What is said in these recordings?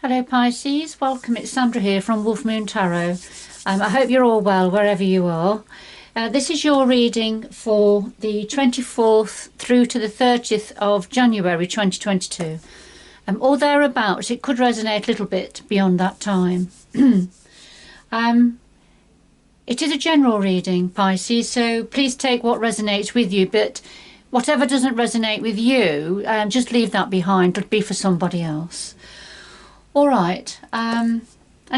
Hello Pisces, welcome. It's Sandra here from Wolf Moon Tarot. I hope you're all well wherever you are. This is your reading for the 24th through to the 30th of January 2022. Or thereabouts. It could resonate a little bit beyond that time. It is a general reading, Pisces, so please take what resonates with you, but whatever doesn't resonate with you, just leave that behind. It'll be for somebody else. All right, and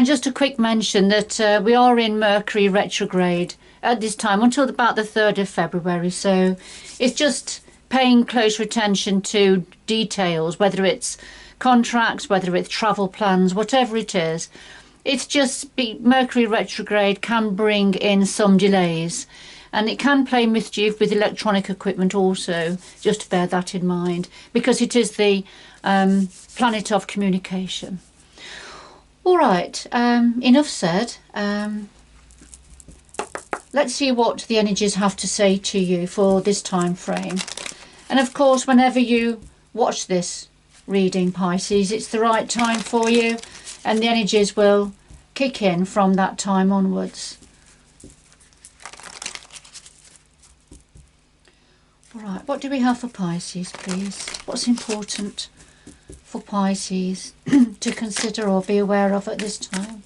just a quick mention that we are in Mercury retrograde at this time until about the 3rd of February, so it's just paying closer attention to details, whether it's contracts, whether it's travel plans, whatever it is. It's just Mercury retrograde can bring in some delays, and it can play mischief with electronic equipment also. Just bear that in mind, because it is the planet of communication. All right, enough said. Let's see what the energies have to say to you for this time frame. And of course, whenever you watch this reading, Pisces, it's the right time for you, and the energies will kick in from that time onwards. All right, what do we have for Pisces, please? What's important for Pisces to consider or be aware of at this time?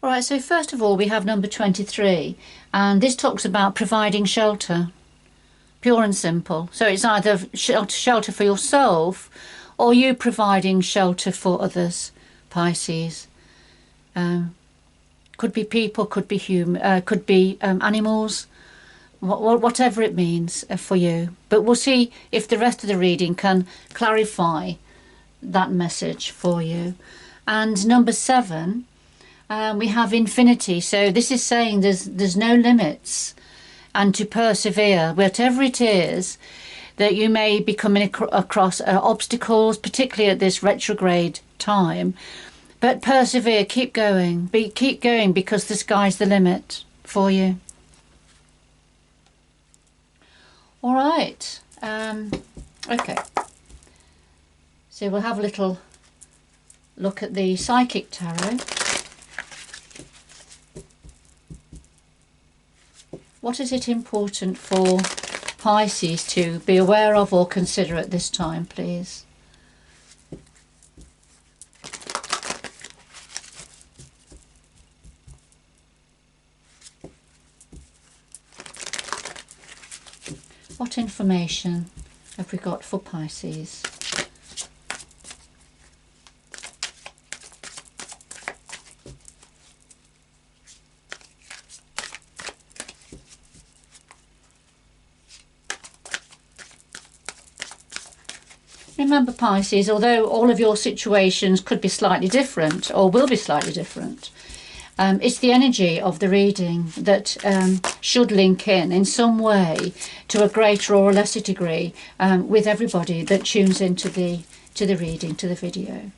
Alright, so first of all we have number 23, and this talks about providing shelter, pure and simple. So it's either shelter for yourself or you providing shelter for others, Pisces. Could be people, could be human, could be animals, whatever it means for you. But we'll see if the rest of the reading can clarify that message for you. And number 7, we have infinity. So this is saying there's no limits, and to persevere, whatever it is that you may be coming across obstacles, particularly at this retrograde time. But persevere, keep going, because the sky's the limit for you. All right. Okay. So we'll have a little look at the Psychic Tarot. What is it important for Pisces to be aware of or consider at this time, please? What information have we got for Pisces? Remember, Pisces, although all of your situations could be slightly different or will be slightly different, it's the energy of the reading that should link in some way to a greater or a lesser degree with everybody that tunes into the reading, to the video.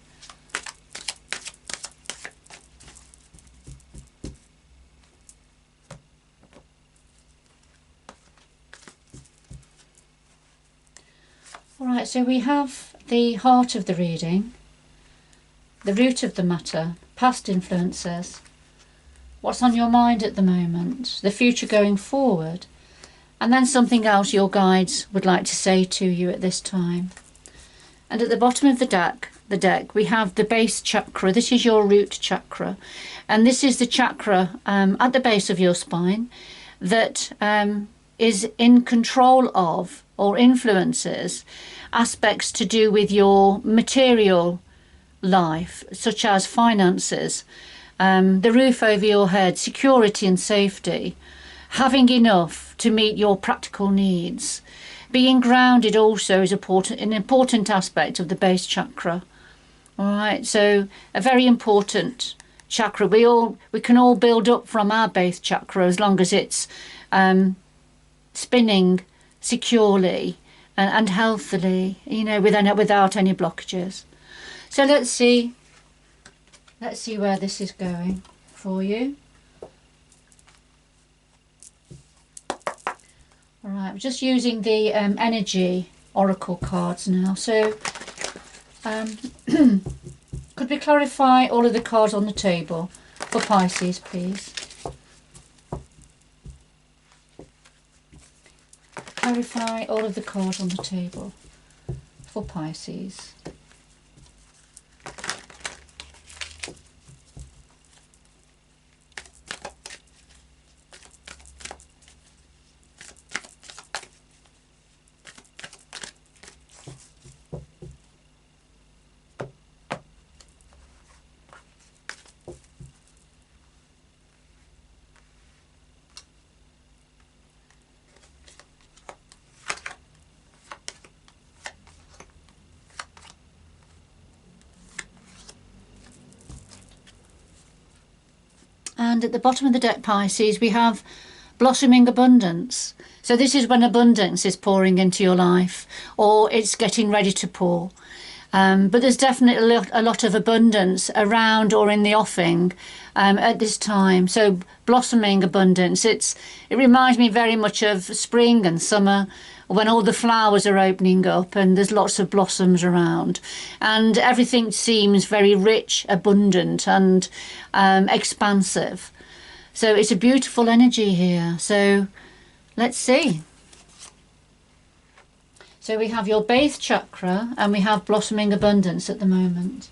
Alright, so we have the heart of the reading, the root of the matter, past influences, what's on your mind at the moment, the future going forward, and then something else your guides would like to say to you at this time. And at the bottom of the deck we have the base chakra. This is your root chakra, and this is the chakra at the base of your spine that is in control of or influences aspects to do with your material life, such as finances, the roof over your head, security and safety, having enough to meet your practical needs. Being grounded also is an important aspect of the base chakra. All right, so a very important chakra. We can all build up from our base chakra as long as it's spinning securely and healthily, you know, without any blockages. So let's see where this is going for you. All right, I'm just using the energy oracle cards now. So could we clarify all of the cards on the table for Pisces, please? Clarify all of the cards on the table for Pisces. And at the bottom of the deck, Pisces, we have blossoming abundance. So this is when abundance is pouring into your life, or it's getting ready to pour. But there's definitely a lot of abundance around or in the offing at this time. So blossoming abundance, it reminds me very much of spring and summer, when all the flowers are opening up and there's lots of blossoms around, and everything seems very rich, abundant and expansive. So it's a beautiful energy here. So let's see. So we have your base chakra and we have blossoming abundance at the moment.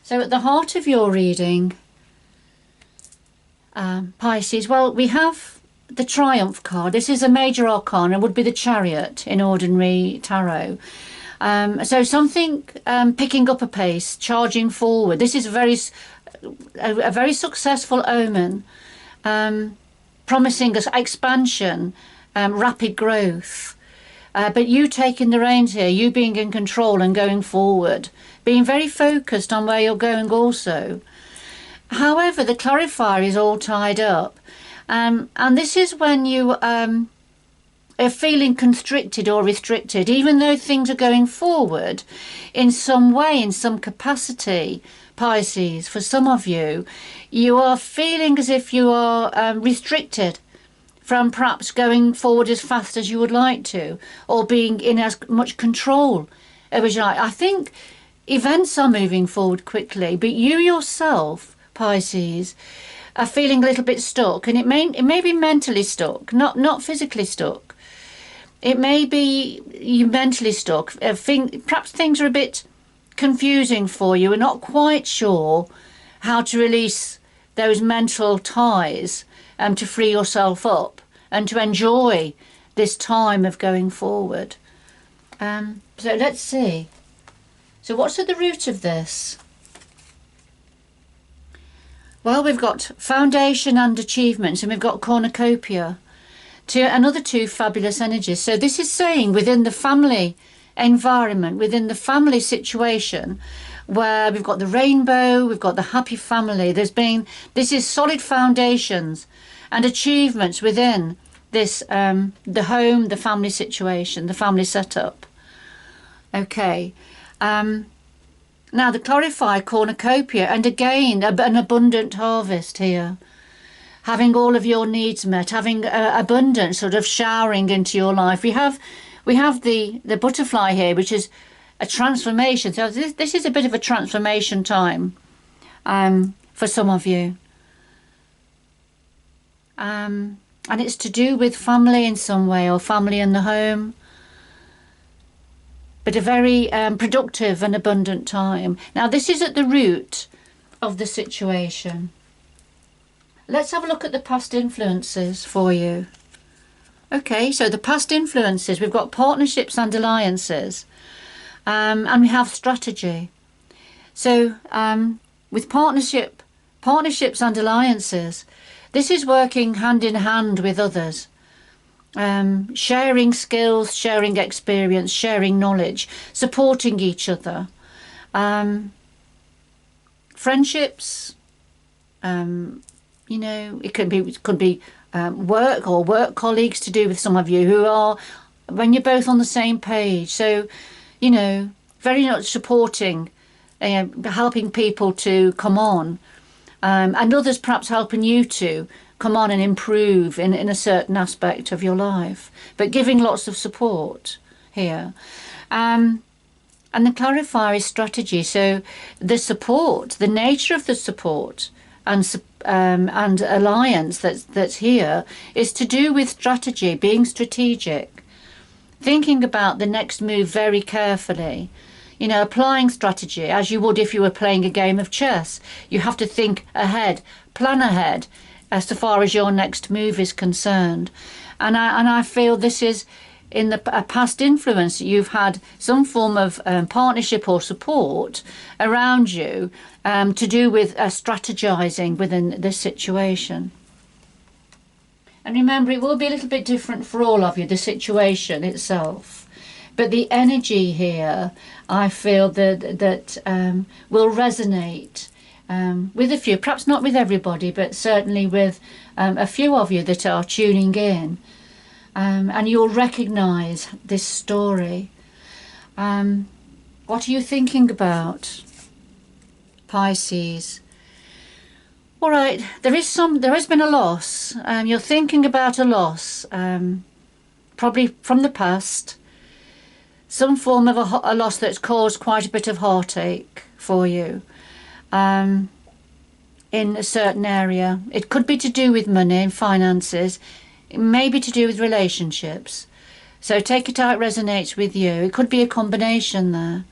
So at the heart of your reading, Pisces, well, we have the Triumph card. This is a major arcana, would be the Chariot in ordinary tarot. So something picking up a pace, charging forward. This is a very successful omen, promising us expansion, rapid growth. But you taking the reins here, you being in control and going forward, being very focused on where you're going also. However, the clarifier is all tied up. And this is when you are feeling constricted or restricted, even though things are going forward in some way, in some capacity. Pisces, for some of you, you are feeling as if you are restricted from perhaps going forward as fast as you would like to, or being in as much control as you like. I think events are moving forward quickly, but you yourself, Pisces, are feeling a little bit stuck, and it may be mentally stuck, not physically stuck. It may be you mentally stuck. Perhaps things are a bit confusing for you and not quite sure how to release those mental ties to free yourself up and to enjoy this time of going forward. So let's see. So what's at the root of this? Well, we've got foundation and achievements, and we've got cornucopia, another two fabulous energies. So this is saying within the family environment, within the family situation, where we've got the rainbow, we've got the happy family. This is solid foundations and achievements within this, the home, the family situation, the family setup. Okay. Now the clarified cornucopia, and again an abundant harvest here, having all of your needs met, having abundance sort of showering into your life. We have the butterfly here, which is a transformation. So this is a bit of a transformation time for some of you, and it's to do with family in some way, or family in the home. But a very productive and abundant time. Now this is at the root of the situation. Let's have a look at the past influences for you. Okay, so the past influences, we've got partnerships and alliances, and we have strategy. So with partnerships and alliances, this is working hand in hand with others. Sharing skills, sharing experience, sharing knowledge, supporting each other. friendships, you know, it could be work or work colleagues, to do with some of you who are, when you're both on the same page. So, you know, very much supporting, helping people to come on, and others perhaps helping you to come on and improve in a certain aspect of your life, but giving lots of support here. And the clarifier is strategy. So the support, the nature of the support and alliance that's here is to do with strategy, being strategic, thinking about the next move very carefully. You know, applying strategy as you would if you were playing a game of chess. You have to think ahead, plan ahead, as far as your next move is concerned. And I feel this is, in a past influence, you've had some form of partnership or support around you to do with strategizing within this situation. And remember, it will be a little bit different for all of you, the situation itself. But the energy here, I feel that will resonate with a few, perhaps not with everybody, but certainly with a few of you that are tuning in. And you'll recognise this story. What are you thinking about, Pisces? All right, there has been a loss. You're thinking about a loss, probably from the past. Some form of a loss that's caused quite a bit of heartache for you in a certain area. It could be to do with money and finances. It may be to do with relationships. So take it how it resonates with you. It could be a combination there.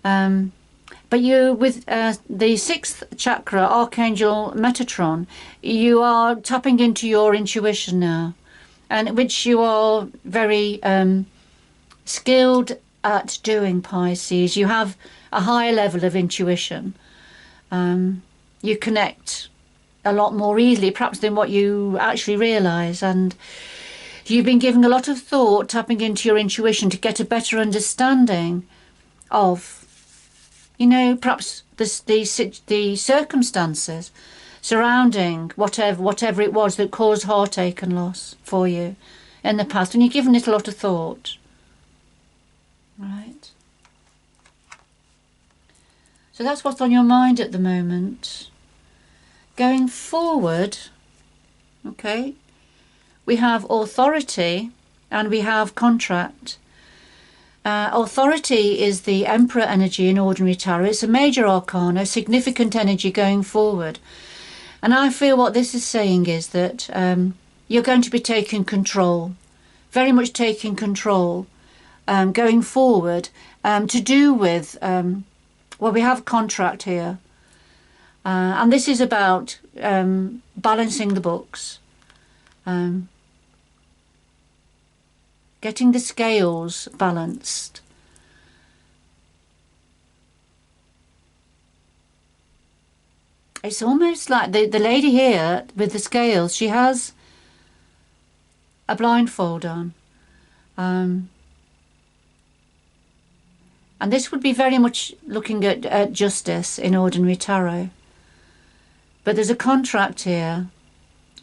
But you, with the 6th chakra, Archangel Metatron, you are tapping into your intuition now, and which you are very skilled at doing, Pisces. You have a higher level of intuition. You connect a lot more easily, perhaps, than what you actually realise. And you've been giving a lot of thought, tapping into your intuition to get a better understanding of, you know, perhaps the circumstances surrounding whatever it was that caused heartache and loss for you in the past. And you've given it a lot of thought. Right. So that's what's on your mind at the moment. Going forward, okay, we have authority and we have contract. Authority is the Emperor energy in ordinary tarot. It's a major arcana, significant energy going forward. And I feel what this is saying is that you're going to be taking control, very much taking control, going forward, to do with, well, we have contract here. And this is about balancing the books, getting the scales balanced. It's almost like the lady here with the scales, she has a blindfold on. And this would be very much looking at justice in ordinary tarot. But there's a contract here,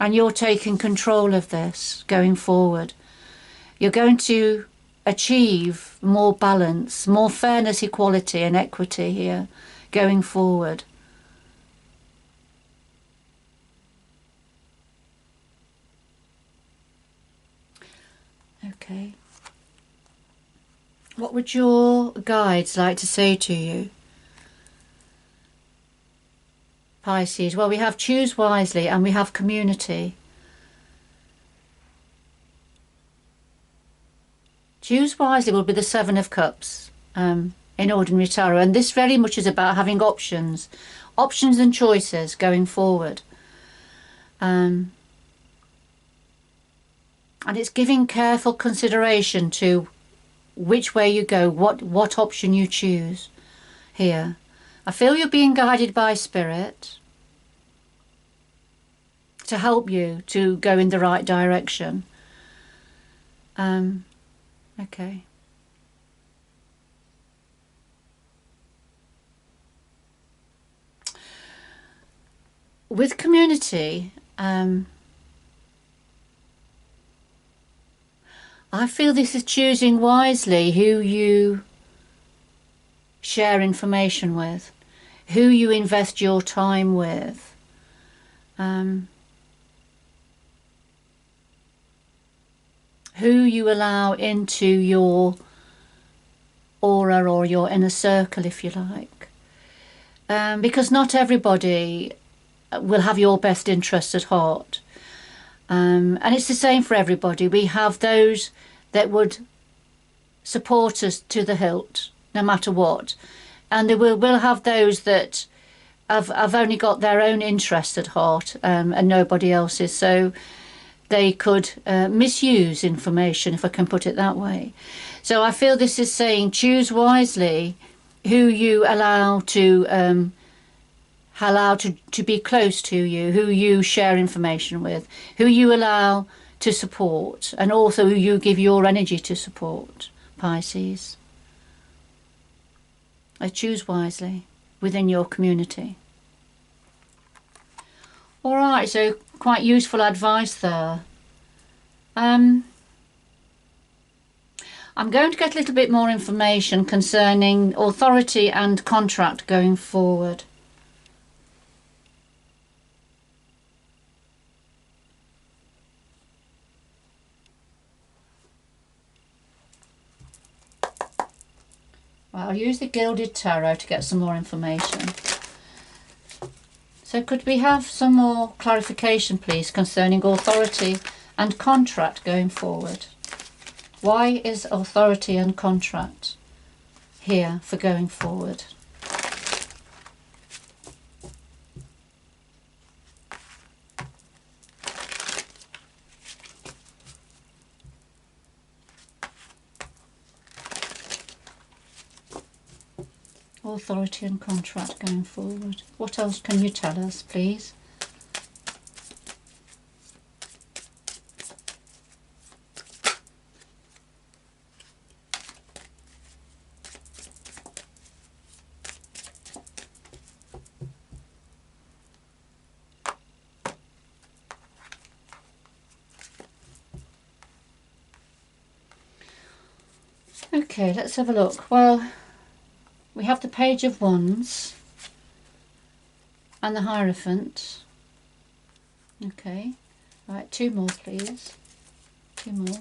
and you're taking control of this going forward. You're going to achieve more balance, more fairness, equality and equity here going forward. Okay. What would your guides like to say to you, Pisces? Well, we have choose wisely and we have community. Choose wisely will be the 7 of Cups in ordinary tarot, and this very much is about having options and choices going forward. And it's giving careful consideration to which way you go, what option you choose here. I feel you're being guided by Spirit to help you to go in the right direction. Okay. with community, I feel this is choosing wisely who you share information with, who you invest your time with. Who you allow into your aura or your inner circle, if you like. Because not everybody will have your best interests at heart. And it's the same for everybody. We have those that would support us to the hilt, no matter what. And we'll have those that have only got their own interests at heart, and nobody else's. So they could misuse information, if I can put it that way. So I feel this is saying choose wisely who you allow to be close to you, who you share information with, who you allow to support, and also who you give your energy to support, Pisces. Choose wisely within your community. All right, so quite useful advice there. I'm going to get a little bit more information concerning authority and contract going forward. Well, I'll use the Gilded Tarot to get some more information. So could we have some more clarification, please, concerning authority and contract going forward? Why is authority and contract here for going forward? Authority and contract going forward. What else can you tell us, please? Okay, let's have a look. Well, we have the Page of Wands and the Hierophant. Okay, right, two more please. Two more.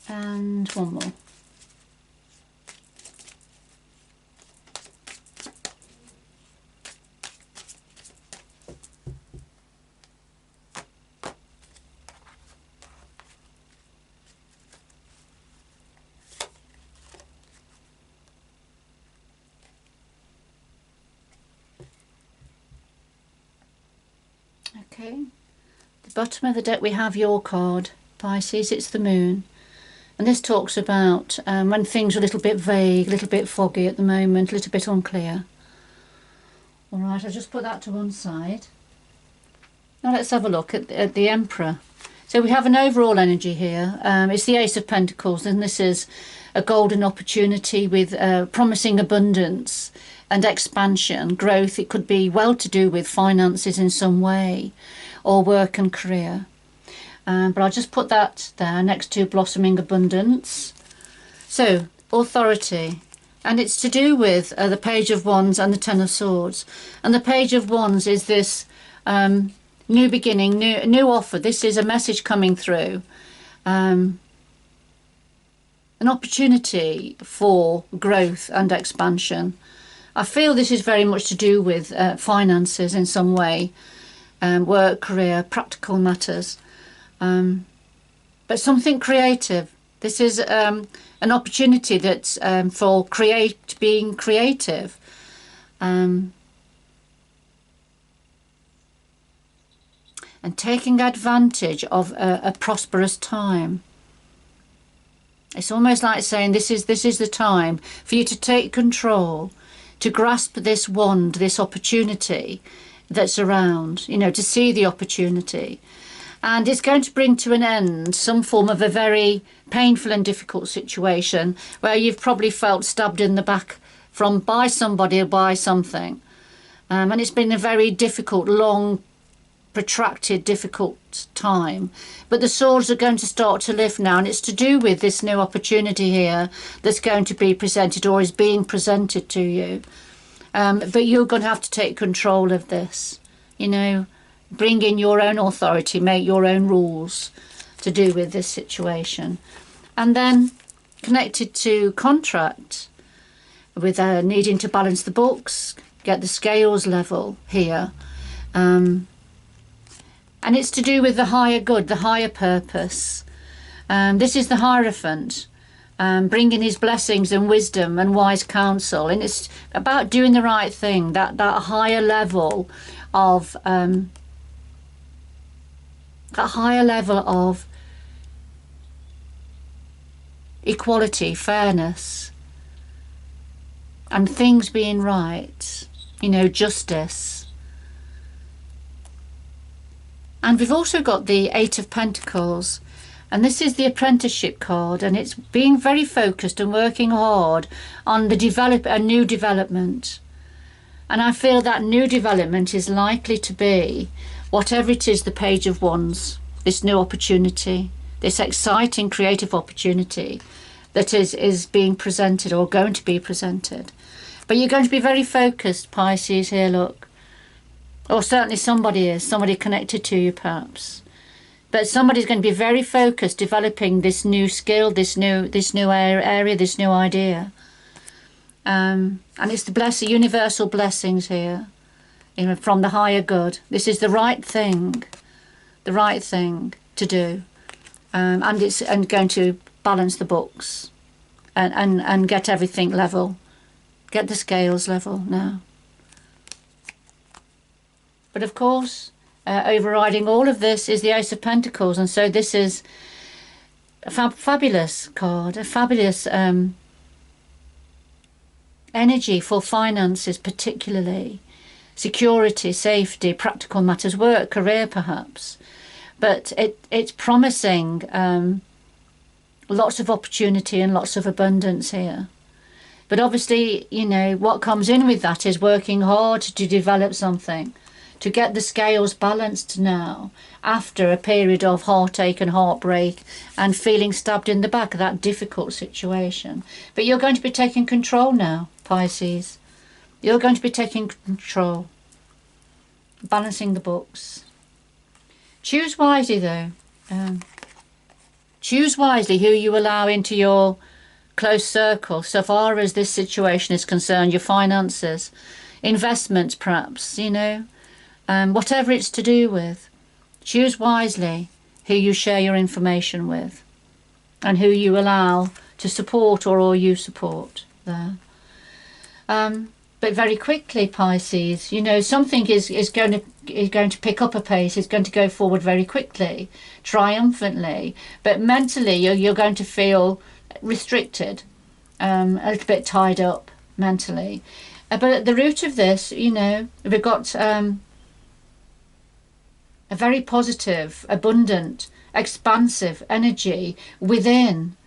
And one more. Okay, the bottom of the deck we have your card, Pisces. It's the Moon, and this talks about when things are a little bit vague, a little bit foggy at the moment, a little bit unclear. All right, I'll just put that to one side. Now let's have a look at the Emperor. So we have an overall energy here. It's the Ace of Pentacles, and this is a golden opportunity with promising abundance and expansion, growth. It could be well to do with finances in some way, or work and career. But I'll just put that there next to blossoming abundance. So, authority. And it's to do with the Page of Wands and the Ten of Swords. And the Page of Wands is this new beginning, new offer. This is a message coming through. An opportunity for growth and expansion. I feel this is very much to do with finances in some way, work, career, practical matters, but something creative. This is an opportunity that's for being creative, and taking advantage of a prosperous time. It's almost like saying this is the time for you to take control, to grasp this wand, this opportunity that's around, you know, to see the opportunity. And it's going to bring to an end some form of a very painful and difficult situation where you've probably felt stabbed in the back by somebody or by something. And it's been a very difficult, long, protracted, difficult time. But the swords are going to start to lift now, and it's to do with this new opportunity here that's going to be presented or is being presented to you. But you're going to have to take control of this, you know, bring in your own authority, make your own rules to do with this situation. And then connected to contract, with needing to balance the books, get the scales level here. And it's to do with the higher good, the higher purpose. This is the Hierophant, bringing his blessings and wisdom and wise counsel. And it's about doing the right thing, that higher level of equality, fairness, and things being right, you know, justice. And we've also got the Eight of Pentacles, and this is the apprenticeship card, and it's being very focused and working hard on a new development. And I feel that new development is likely to be whatever it is, the Page of Wands, this new opportunity, this exciting creative opportunity that is being presented or going to be presented. But you're going to be very focused, Pisces, here, look. Or certainly somebody connected to you perhaps. But somebody's going to be very focused, developing this new skill, this new area, this new idea. And it's the universal blessings here, you know, from the higher good. This is the right thing to do. And it's going to balance the books and get everything level. Get the scales level now. But of course, overriding all of this is the Ace of Pentacles, and so this is a fabulous card, a fabulous energy for finances, particularly security, safety, practical matters, work, career perhaps. But it's promising lots of opportunity and lots of abundance here. But obviously, you know, what comes in with that is working hard to develop something, to get the scales balanced now, after a period of heartache and heartbreak and feeling stabbed in the back, that difficult situation. But you're going to be taking control now, Pisces. You're going to be taking control, balancing the books. Choose wisely, though. Choose wisely who you allow into your close circle, so far as this situation is concerned, your finances, investments perhaps, you know, whatever it's to do with. Choose wisely who you share your information with and who you allow to support or all you support there. But very quickly, Pisces, you know, something is going to pick up a pace, is going to go forward very quickly, triumphantly, but mentally you're going to feel restricted, a little bit tied up mentally. But at the root of this, you know, we've got a very positive, abundant, expansive energy within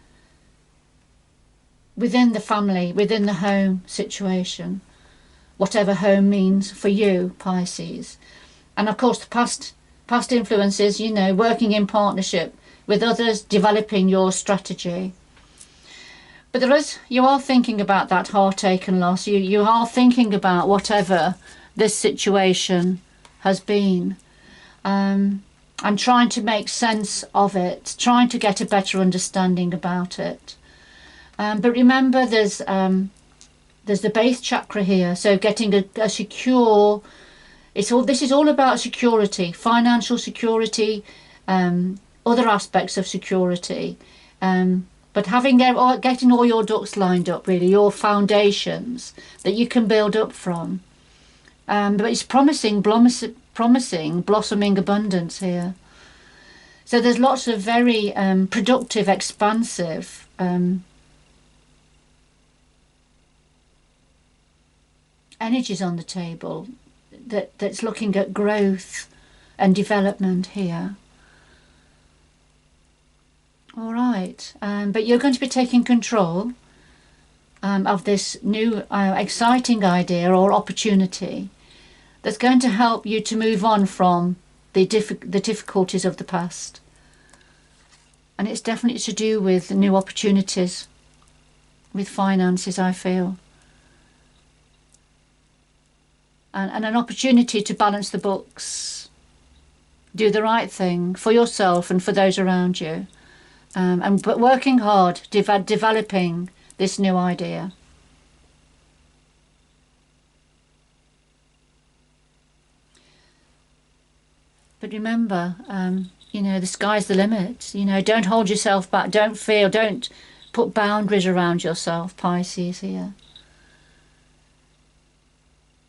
the family, within the home situation, whatever home means for you, Pisces. And of course the past influences, you know, working in partnership with others, developing your strategy. But you are thinking about that heartache and loss. You are thinking about whatever this situation has been, and trying to make sense of it, trying to get a better understanding about it. But remember, there's the base chakra here, so getting a secure. This is all about security, financial security, other aspects of security. But getting all your ducks lined up, really, your foundations that you can build up from. But it's promising blossoming abundance here. So there's lots of very productive, expansive energies on the table that's looking at growth and development here. All right, but you're going to be taking control of this new exciting idea or opportunity that's going to help you to move on from the difficulties of the past. And it's definitely to do with new opportunities with finances, I feel. And an opportunity to balance the books, do the right thing for yourself and for those around you. But working hard, developing this new idea. But remember, you know, the sky's the limit. You know, don't hold yourself back. Don't put boundaries around yourself, Pisces, here.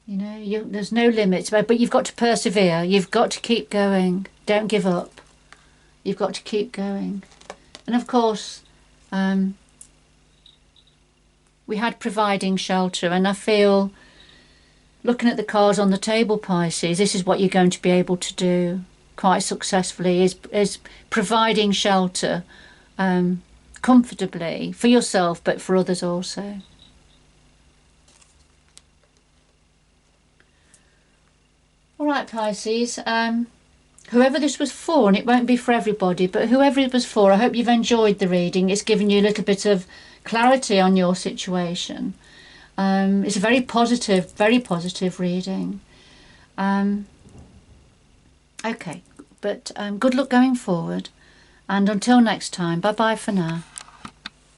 You know, there's no limits, but you've got to persevere. You've got to keep going. Don't give up. You've got to keep going. And of course, we had providing shelter, and I feel, looking at the cards on the table, Pisces, this is what you're going to be able to do quite successfully, is providing shelter comfortably for yourself, but for others also. All right, Pisces, whoever this was for, and it won't be for everybody, but whoever it was for, I hope you've enjoyed the reading. It's given you a little bit of clarity on your situation. It's a very positive reading. Okay, but good luck going forward, and until next time, bye bye for now.